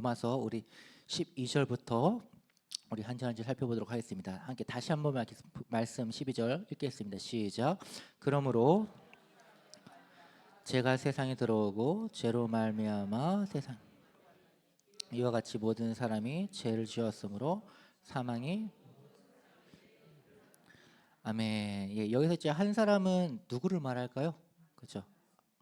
로마서 우리 12절부터 우리 한 절 한 절 살펴보도록 하겠습니다. 함께 다시 한번 말씀 12절 읽겠습니다. 시작. 그러므로 죄가 세상에 들어오고 죄로 말미암아 세상 이와 같이 모든 사람이 죄를 지었으므로 사망이 아멘. 예, 여기서 이제 한 사람은 누구를 말할까요? 그렇죠.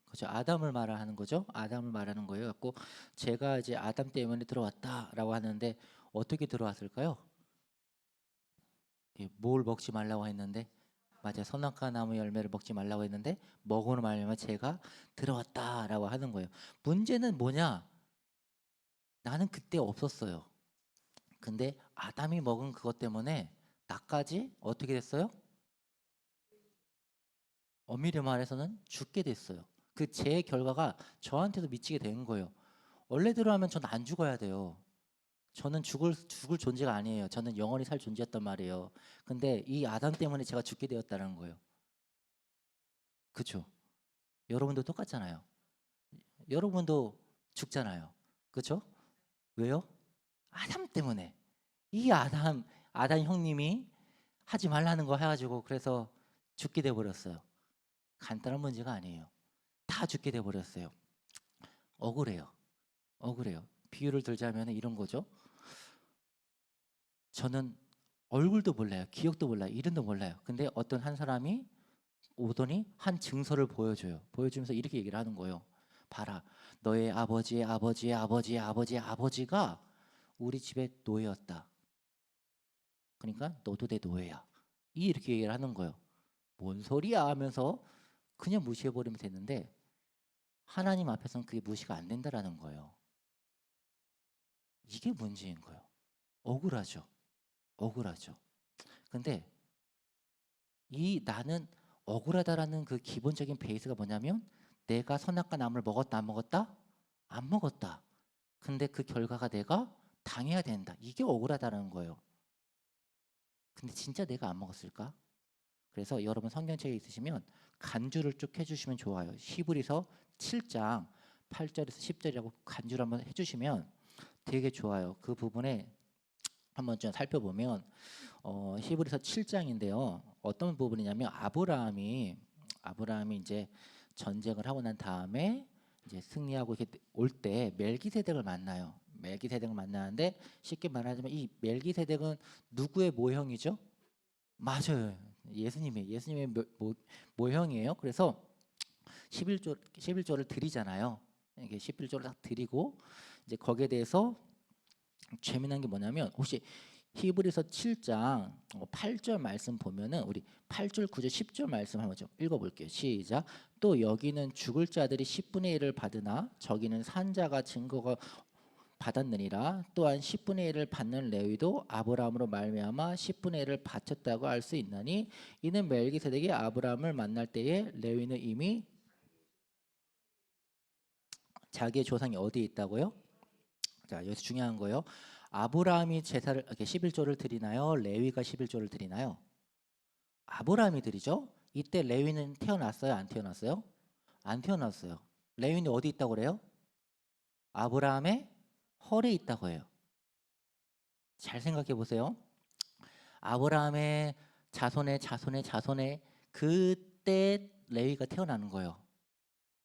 그렇죠. 아담을 말하는 거죠. 아담을 말하는 거예요. 갖고 제가 이제 아담 때문에 들어왔다라고 하는데 어떻게 들어왔을까요? 예, 뭘 먹지 말라고 했는데 맞아요. 선악과 나무 열매를 먹지 말라고 했는데 먹으로 말하면 제가 들어왔다라고 하는 거예요. 문제는 뭐냐? 나는 그때 없었어요. 근데 아담이 먹은 그것 때문에 나까지 어떻게 됐어요? 엄밀히 말해서는 죽게 됐어요. 그 죄의 결과가 저한테도 미치게 된 거예요. 원래대로 하면 전 안 죽어야 돼요. 저는 죽을 존재가 아니에요. 저는 영원히 살 존재였단 말이에요. 근데 이 아담 때문에 제가 죽게 되었다는 거예요. 그렇죠? 여러분도 똑같잖아요. 여러분도 죽잖아요. 그렇죠? 왜요? 아담 때문에. 이 아담 형님이 하지 말라는 거 해가지고 그래서 죽게 돼 버렸어요. 간단한 문제가 아니에요. 다 죽게 돼 버렸어요. 억울해요. 억울해요. 비유를 들자면 이런 거죠. 저는 얼굴도 몰라요. 기억도 몰라요. 이름도 몰라요. 근데 어떤 한 사람이 오더니 한 증서를 보여줘요. 보여주면서 이렇게 얘기를 하는 거예요. 봐라, 너의 아버지의 아버지의 아버지의 아버지의 아버지가 우리 집의 노예였다. 그러니까 너도 내 노예야. 이렇게 얘기를 하는 거예요. 뭔 소리야 하면서 그냥 무시해버리면 되는데 하나님 앞에서는 그게 무시가 안 된다라는 거예요. 이게 문제인 거예요. 억울하죠. 억울하죠. 근데 이 나는 억울하다라는 그 기본적인 베이스가 뭐냐면 내가 선악과 나무를 먹었다 안 먹었다? 안 먹었다. 근데 그 결과가 내가 당해야 된다. 이게 억울하다는 거예요. 근데 진짜 내가 안 먹었을까? 그래서 여러분 성경책에 있으시면 간주를 쭉 해주시면 좋아요. 히브리서 7장 8절에서 10절이라고 간주를 한번 해주시면 되게 좋아요. 그 부분에 한번 좀 살펴보면 히브리서 7장인데요. 어떤 부분이냐면 아브라함이 이제 전쟁을 하고 난 다음에 이제 승리하고 이렇게 올 때 멜기세덱을 만나요. 멜기세덱을 만나는데 쉽게 말하자면 이 멜기세덱은 누구의 모형이죠? 맞아요. 예수님의 모형이에요. 그래서 11조를 드리잖아요. 이게 11조를 딱 드리고 이제 거기에 대해서 재미난 게 뭐냐면 혹시 히브리서 7장 8절 말씀 보면은 우리 8절, 9절, 10절 말씀 한번 좀 읽어볼게요. 시작. 또 여기는 죽을 자들이 10분의 1을 받으나 저기는 산자가 증거가 받았느니라. 또한 10분의 1을 받는 레위도 아브라함으로 말미암아 10분의 1을 바쳤다고 할 수 있나니 이는 멜기세덱이 아브라함을 만날 때에 레위는 이미 자기의 조상이 어디에 있다고요? 자, 여기서 중요한 거예요. 아브라함이 제사를 이렇게 11조를 드리나요? 레위가 11조를 드리나요? 아브라함이 드리죠. 이때 레위는 태어났어요? 안 태어났어요? 안 태어났어요. 레위는 어디 있다고 그래요? 아브라함의 헐에 있다고 해요. 잘 생각해 보세요. 아브라함의 자손의 그때 레위가 태어나는 거예요.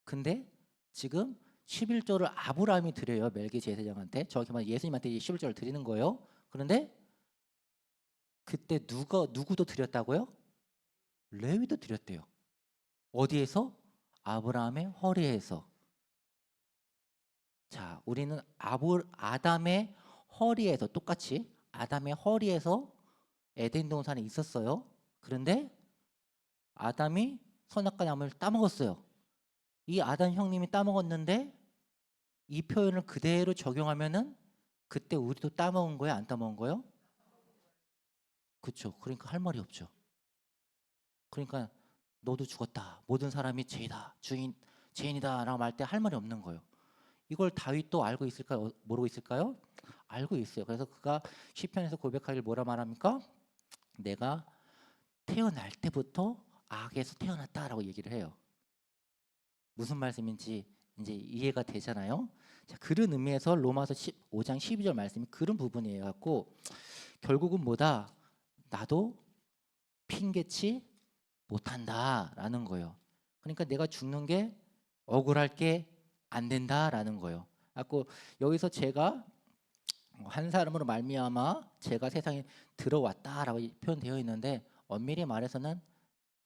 근데 지금 11조를 아브라함이 드려요. 멜기세덱한테. 저기 말 예수님한테 11조를 드리는 거예요. 그런데 그때 누구도 드렸다고요? 레위도 드렸대요. 어디에서? 아브라함의 허리에서. 자, 우리는 아담의 허리에서 똑같이 아담의 허리에서 에덴 동산에 있었어요. 그런데 아담이 선악과 나무를 따먹었어요. 이 아담 형님이 따먹었는데 이 표현을 그대로 적용하면은 그때 우리도 따먹은 거예요? 안 따먹은 거예요? 그렇죠. 그러니까 할 말이 없죠. 그러니까 너도 죽었다. 모든 사람이 죄다. 죄인이다라고 말 때 할 말이 없는 거예요. 이걸 다윗도 알고 있을까요? 모르고 있을까요? 알고 있어요. 그래서 그가 시편에서 고백하길 뭐라 말합니까? 내가 태어날 때부터 악에서 태어났다라고 얘기를 해요. 무슨 말씀인지 이제 이해가 되잖아요. 자, 그런 의미에서 로마서 15장 12절 말씀이 그런 부분이에요. 갖고 결국은 뭐다? 나도 핑계치 못한다라는 거예요. 그러니까 내가 죽는 게 억울할 게 안 된다라는 거예요. 갖고 여기서 제가 한 사람으로 말미암아 제가 세상에 들어왔다라고 표현되어 있는데 엄밀히 말해서는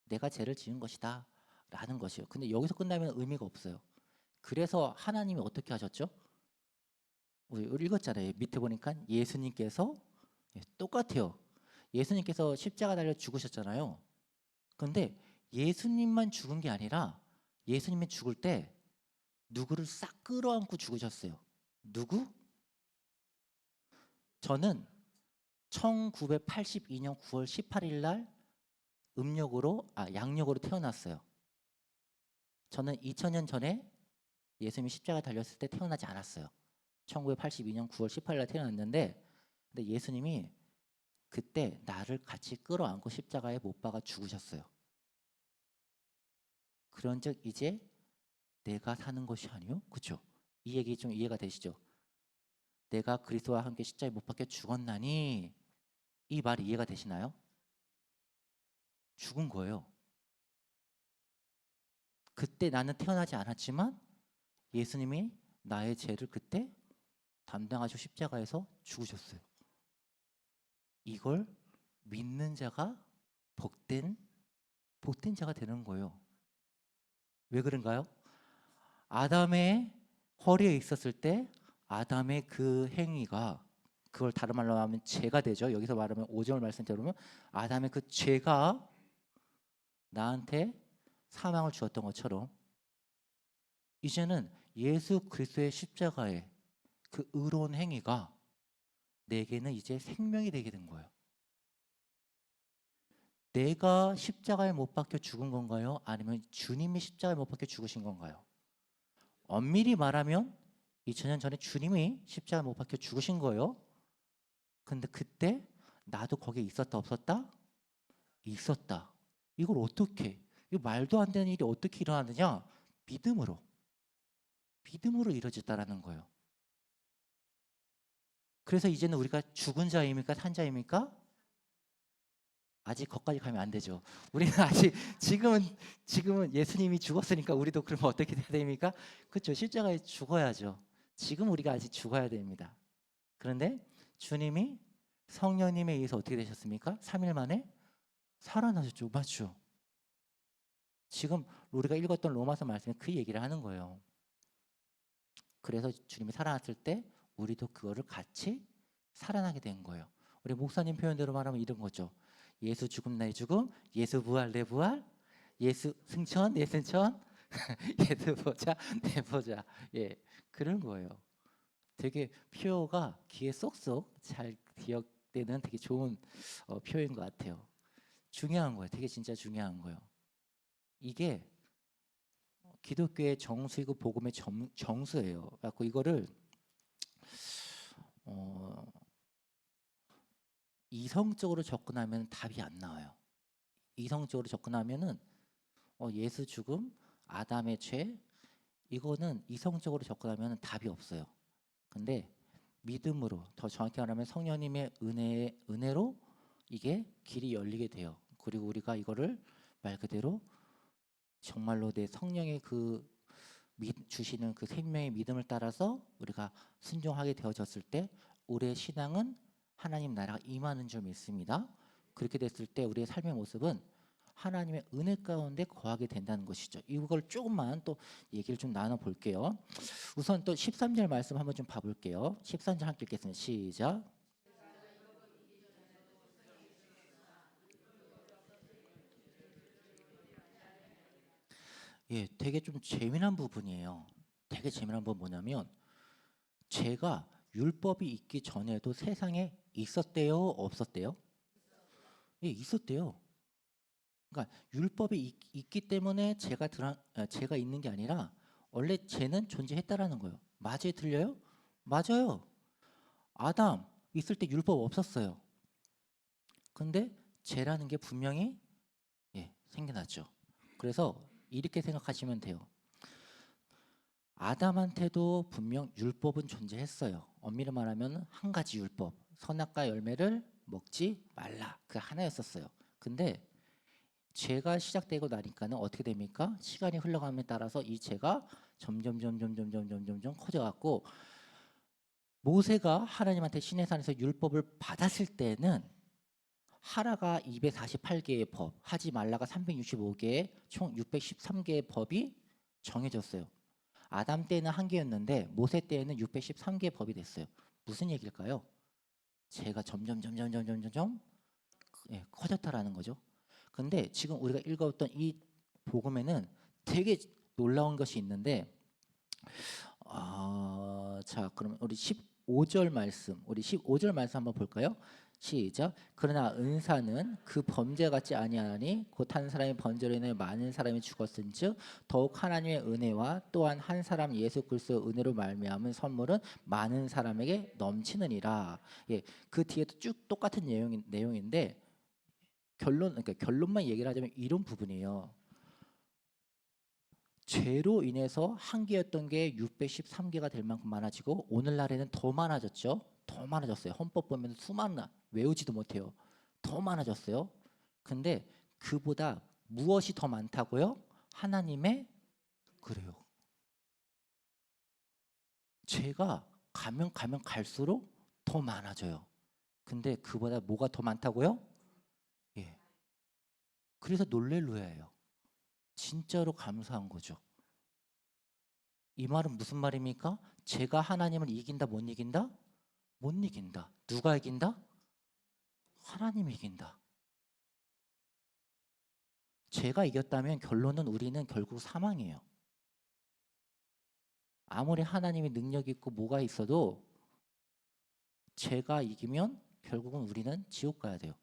내가 죄를 지은 것이다 라는 것이에요. 근데 여기서 끝나면 의미가 없어요. 그래서 하나님이 어떻게 하셨죠? 우리 읽었잖아요. 밑에 보니까 예수님께서 똑같아요. 예수님께서 십자가 달려 죽으셨잖아요. 근데 예수님만 죽은 게 아니라 예수님이 죽을 때 누구를 싹 끌어안고 죽으셨어요. 누구? 저는 1982년 9월 18일 날 양력으로 태어났어요. 저는 2000년 전에 예수님이 십자가 달렸을 때 태어나지 않았어요. 1982년 9월 18일 날 태어났는데 근데 예수님이 그때 나를 같이 끌어안고 십자가에 못 박아 죽으셨어요. 그런즉 이제 내가 사는 것이 아니요, 그렇죠? 이 얘기 좀 이해가 되시죠? 내가 그리스도와 함께 십자가에 못 박혀 죽었나니 이 말이 이해가 되시나요? 죽은 거예요. 그때 나는 태어나지 않았지만 예수님이 나의 죄를 그때 담당하시고 십자가에서 죽으셨어요. 이걸 믿는 자가 복된 자가 되는 거예요. 왜 그런가요? 아담의 허리에 있었을 때 아담의 그 행위가 그걸 다른 말로 하면 죄가 되죠. 여기서 말하면 5절 말씀대로면 아담의 그 죄가 나한테 사망을 주었던 것처럼 이제는 예수 그리스도의 십자가의 그 의로운 행위가 내게는 이제 생명이 되게 된 거예요. 내가 십자가에 못 박혀 죽은 건가요? 아니면 주님이 십자가에 못 박혀 죽으신 건가요? 엄밀히 말하면 2000년 전에 주님이 십자가에 못 박혀 죽으신 거예요. 근데 그때 나도 거기에 있었다 없었다? 있었다. 이걸 어떻게? 이 말도 안 되는 일이 어떻게 일어나느냐? 믿음으로. 믿음으로 이루어졌다라는 거예요. 그래서 이제는 우리가 죽은 자입니까? 산 자입니까? 아직 거기까지 가면 안 되죠. 우리는 아직 지금은 예수님이 죽었으니까 우리도 그러면 어떻게 돼야 됩니까? 그렇죠. 십자가에 죽어야죠. 지금 우리가 아직 죽어야 됩니다. 그런데 주님이 성령님에 의해서 어떻게 되셨습니까? 3일 만에 살아나셨죠. 맞죠? 지금 우리가 읽었던 로마서 말씀에 그 얘기를 하는 거예요. 그래서 주님이 살아났을 때 우리도 그거를 같이 살아나게 된 거예요. 우리 목사님 표현대로 말하면 이런 거죠. 예수 죽음 나의 죽음, 예수 부활 내 부활, 예수 승천 내 승천, 예수 보자 내 보자. 예, 그런 거예요. 되게 표어가 귀에 쏙쏙 잘 기억되는 되게 좋은 표현인 것 같아요. 중요한 거예요. 되게 진짜 중요한 거예요. 이게 기독교의 정수이고 복음의 정수예요. 그래서 이거를 어, 이성적으로 접근하면 답이 안 나와요. 이성적으로 접근하면은 예수 죽음, 아담의 죄 이거는 이성적으로 접근하면 답이 없어요. 근데 믿음으로 더 정확히 말하면 성령님의 은혜로 이게 길이 열리게 돼요. 그리고 우리가 이거를 말 그대로 정말로 내 성령의 그 주시는 그 생명의 믿음을 따라서 우리가 순종하게 되어졌을 때 우리의 신앙은 하나님 나라가 임하는 줄 믿습니다. 그렇게 됐을 때 우리의 삶의 모습은 하나님의 은혜 가운데 거하게 된다는 것이죠. 이걸 조금만 또 얘기를 좀 나눠 볼게요. 우선 또 13절 말씀 한번 좀 봐볼게요. 13절 함께 읽겠습니다. 시작. 예, 되게 좀 재미난 부분이에요. 되게 재미난 부분 뭐냐면 죄가 율법이 있기 전에도 세상에 있었대요, 없었대요? 예, 있었대요. 그러니까 율법이 있기 때문에 죄가 있는 게 아니라 원래 죄는 존재했다라는 거예요. 맞아요, 틀려요? 맞아요. 아담 있을 때 율법 없었어요. 근데 죄라는 게 분명히 생겨났죠. 그래서 이렇게 생각하시면 돼요. 아담한테도 분명 율법은 존재했어요. 엄밀히 말하면 한 가지 율법, 선악과 열매를 먹지 말라, 그 하나였었어요. 근데 죄가 시작되고 나니까는 어떻게 됩니까? 시간이 흘러감에 따라서 이 죄가 점점 커져갖고, 모세가 하나님한테 시내산에서 율법을 받았을 때는 하라가 248개의 법, 하지 말라가 365개의 총 613개의 법이 정해졌어요. 아담 때는 한 개였는데 모세 때에는 613개의 법이 됐어요. 무슨 얘기일까요? 죄가 점점 커졌다라는 거죠. 근데 지금 우리가 읽었던 이 복음에는 되게 놀라운 것이 있는데, 자, 그러면 우리 15절 말씀, 우리 15절 말씀 한번 볼까요? 시작. 그러나 은사는 그 범죄 같지 아니하니 곧 한 사람의 번제로 인해 많은 사람이 죽었은즉 더욱 하나님의 은혜와 또한 한 사람 예수 그리스도의 은혜로 말미암은 선물은 많은 사람에게 넘치느니라. 예, 그 뒤에도 쭉 똑같은 내용인데 그러니까 결론만 얘기를 하자면 이런 부분이에요. 죄로 인해서 한 개였던 게 613개가 될 만큼 많아지고 오늘날에는 더 많아졌죠. 더 많아졌어요. 헌법 보면 수많은, 외우지도 못해요. 더 많아졌어요. 근데 그보다 무엇이 더 많다고요? 하나님의, 그래요. 죄가 가면 갈수록 더 많아져요. 근데 그보다 뭐가 더 많다고요? 예. 그래서 놀랄루야예요. 진짜로 감사한 거죠. 이 말은 무슨 말입니까? 죄가 하나님을 이긴다, 못 이긴다? 못 이긴다. 누가 이긴다? 하나님이 이긴다. 죄가 이겼다면 결론은 우리는 결국 사망이에요. 아무리 하나님이 능력 있고 뭐가 있어도 죄가 이기면 결국은 우리는 지옥 가야 돼요.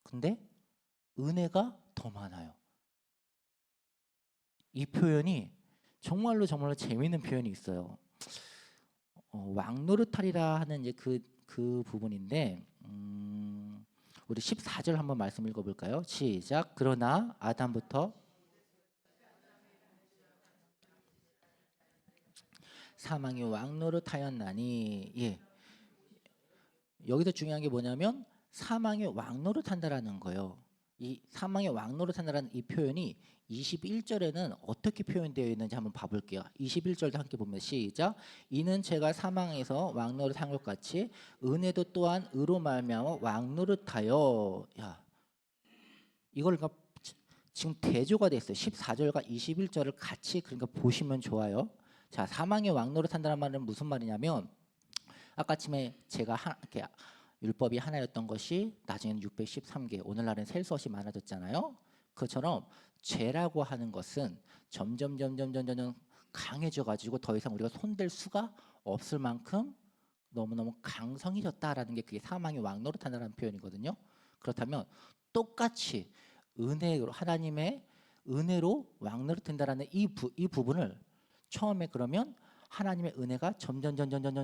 근데 은혜가 더 많아요. 이 표현이 정말로 재미있는 표현이 있어요. 왕노릇하리라 하는 이제 그 부분인데, 우리 14절 한번 말씀 읽어볼까요? 시작. 그러나 아담부터 사망이 왕노릇하였나니, 예, 여기서 중요한 게 뭐냐면 사망이 왕노릇한다라는 거예요. 이 사망이 왕노릇한다라는 이 표현이 21절에는 어떻게 표현되어 있는지 한번 봐볼게요. 21절도 함께 보면 시작. 이는 제가 사망에서 왕노릇한 것 같이 은혜도 또한 의로 말미암아 왕노릇하여. 야, 이걸 그러니까 지금 대조가 됐어요. 14절과 21절을 같이 그러니까 보시면 좋아요. 자, 사망의 왕노릇한다는 말은 무슨 말이냐면 아까 아침에 제가 이렇게 율법이 하나였던 것이 나중에는 613개, 오늘날은 셀 수 없이 많아졌잖아요. 그처럼 죄라고 하는 것은 점점 강해져 가지고 더 이상 우리가 손댈 수가 없을 만큼 너무너무 강성해졌다라는 게 그게 사망의 왕노릇한다는 표현이거든요. 그렇다면 똑같이 은혜로 하나님의 은혜로 왕노릇한다라는 이 부분을 처음에 그러면 하나님의 은혜가 점점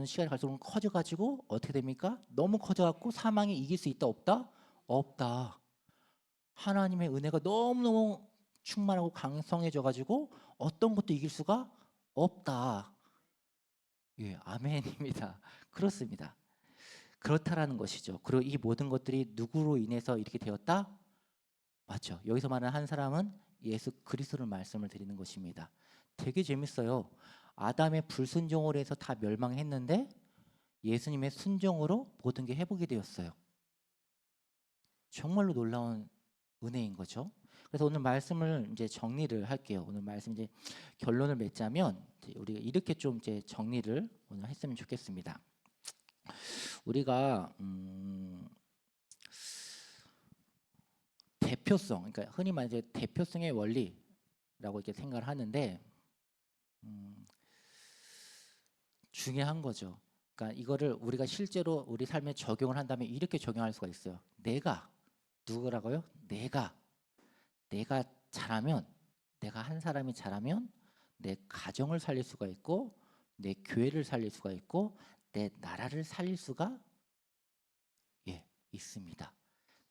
시간이 갈수록 커져가지고 어떻게 됩니까? 너무 커져갖고 사망이 이길 수 있다 없다? 없다. 하나님의 은혜가 너무너무 충만하고 강성해져가지고 어떤 것도 이길 수가 없다. 예, 아멘입니다. 그렇습니다. 그렇다라는 것이죠. 그리고 이 모든 것들이 누구로 인해서 이렇게 되었다? 맞죠. 여기서 말하는 한 사람은 예수 그리스도를 말씀을 드리는 것입니다. 되게 재밌어요. 아담의 불순종으로 해서 다 멸망했는데 예수님의 순종으로 모든 게 회복이 되었어요. 정말로 놀라운 은혜인 거죠. 그래서 오늘 말씀을 이제 정리를 할게요. 오늘 말씀 이제 결론을 맺자면 우리가 이렇게 좀 이제 정리를 오늘 했으면 좋겠습니다. 우리가 대표성, 그러니까 흔히 말해서 대표성의 원리라고 이렇게 생각을 하는데 중요한 거죠. 그러니까 이거를 우리가 실제로 우리 삶에 적용을 한다면 이렇게 적용할 수가 있어요. 내가 누구라고요? 내가 잘하면, 내가 한 사람이 잘하면 내 가정을 살릴 수가 있고 내 교회를 살릴 수가 있고 내 나라를 살릴 수가 있습니다.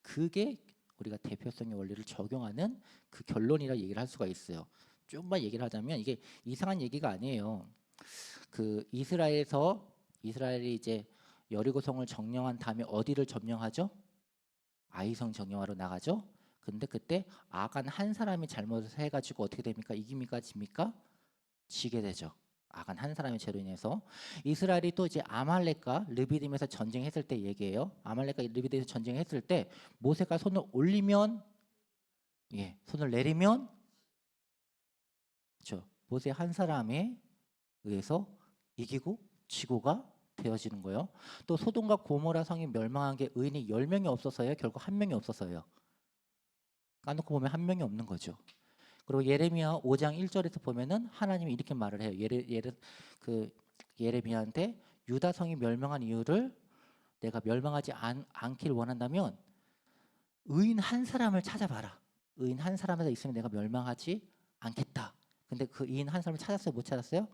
그게 우리가 대표성의 원리를 적용하는 그 결론이라 얘기를 할 수가 있어요. 조금만 얘기를 하자면 이게 이상한 얘기가 아니에요. 그 이스라엘이 이제 여리고성을 점령한 다음에 어디를 점령하죠? 아이성 정령하러 나가죠. 근데 그때 아간 한 사람이 잘못을 해가지고 어떻게 됩니까? 이깁니까? 집니까? 지게 되죠. 아간 한 사람의 죄로 인해서. 이스라엘이 또 이제 아말렉과 르비딤에서 전쟁했을 때 얘기예요. 아말렉과 르비딤에서 전쟁했을 때 모세가 손을 올리면, 예, 손을 내리면, 그렇죠. 모세 한 사람에 의해서 이기고 지고가 되어지는 거예요. 또 소돔과 고모라 성이 멸망한 게 의인이 10명이 없어서요. 결국 한 명이 없어서요. 까놓고 보면 한 명이 없는 거죠. 그리고 예레미야 5장 1절에서 보면은 하나님이 이렇게 말을 해요. 예레미야한테 유다 성이 멸망한 이유를 내가 멸망하지 않길 원한다면 의인 한 사람을 찾아봐라. 의인 한 사람에서 있으면 내가 멸망하지 않겠다. 근데 그 의인 한 사람을 찾았어요? 못 찾았어요?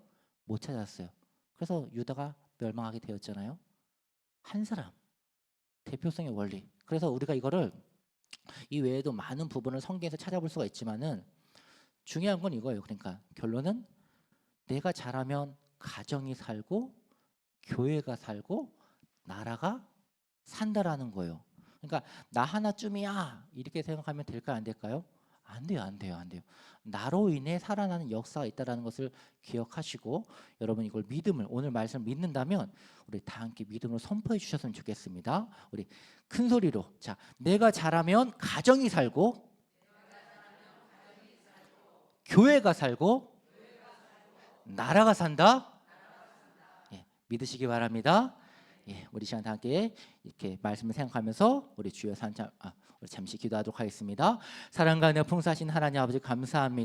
못 찾았어요. 그래서 유다가 멸망하게 되었잖아요. 한 사람. 대표성의 원리. 그래서 우리가 이거를 이 외에도 많은 부분을 성경에서 찾아볼 수가 있지만은 중요한 건 이거예요. 그러니까 결론은 내가 잘하면 가정이 살고 교회가 살고 나라가 산다라는 거예요. 그러니까 나 하나쯤이야 이렇게 생각하면 될까요? 안 될까요? 안 돼요, 안 돼요, 안 돼요. 나로 인해 살아나는 역사가 있다라는 것을 기억하시고 여러분 이걸 믿음을 오늘 말씀을 믿는다면 우리 다 함께 믿음으로 선포해 주셨으면 좋겠습니다. 우리 큰 소리로 자, 내가 잘하면 가정이 살고 교회가 살고 나라가 산다. 예, 믿으시기 바랍니다. 예, 우리 시간 다 함께 이렇게 말씀을 생각하면서 우리 주여 우리 잠시 기도하도록 하겠습니다. 사랑과 은혜 풍성하신 하나님 아버지 감사합니다.